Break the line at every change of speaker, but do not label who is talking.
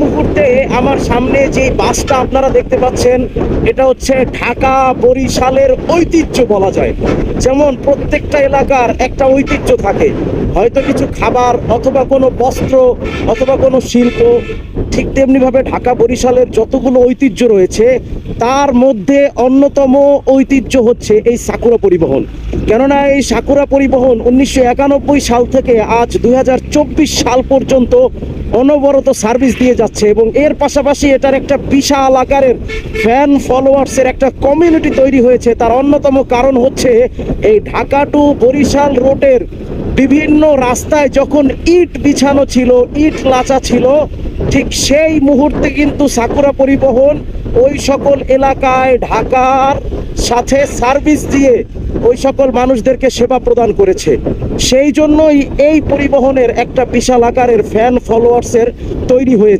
মুহূর্তে আমার সামনে যে বাসটা আপনারা দেখতে পাচ্ছেন, এটা হচ্ছে ঢাকা বরিশালের ঐতিহ্য বলা যায়। যেমন প্রত্যেকটা এলাকার একটা ঐতিহ্য থাকে, হয়তো কিছু খাবার অথবা কোনো বস্ত্র অথবা কোনো শিল্প, ঠিক তেমনিভাবে ঢাকা বরিশালের যতগুলো ঐতিহ্য রয়েছে তার মধ্যে অন্যতম ঐতিহ্য হচ্ছে এই সাকুরা পরিবহন। কেননা এই সাকুরা পরিবহন 1991 সাল থেকে আজ 2024 সাল পর্যন্ত অনবরত সার্ভিস দিয়ে যাচ্ছে, এবং এর পাশাপাশি এটার একটা বিশাল আকারের ফ্যান ফলোয়ার্সের একটা কমিউনিটি তৈরি হয়েছে। তার অন্যতম কারণ হচ্ছে এই ঢাকা টু বরিশাল রোডের বিভিন্ন রাস্তায় যখন ইট বিছানো ছিল, ইট লাচা ছিল, ঠিক সেই মুহূর্তে কিন্তু সাকুরা পরিবহন ওই সকল এলাকায় ঢাকার সাথে সার্ভিস দিয়ে ওই সকল মানুষদেরকে সেবা প্রদান করেছে। সেই জন্যই এই পরিবহনের একটা বিশাল আকারের ফ্যান ফলোয়ার্সের তৈরি হয়েছে।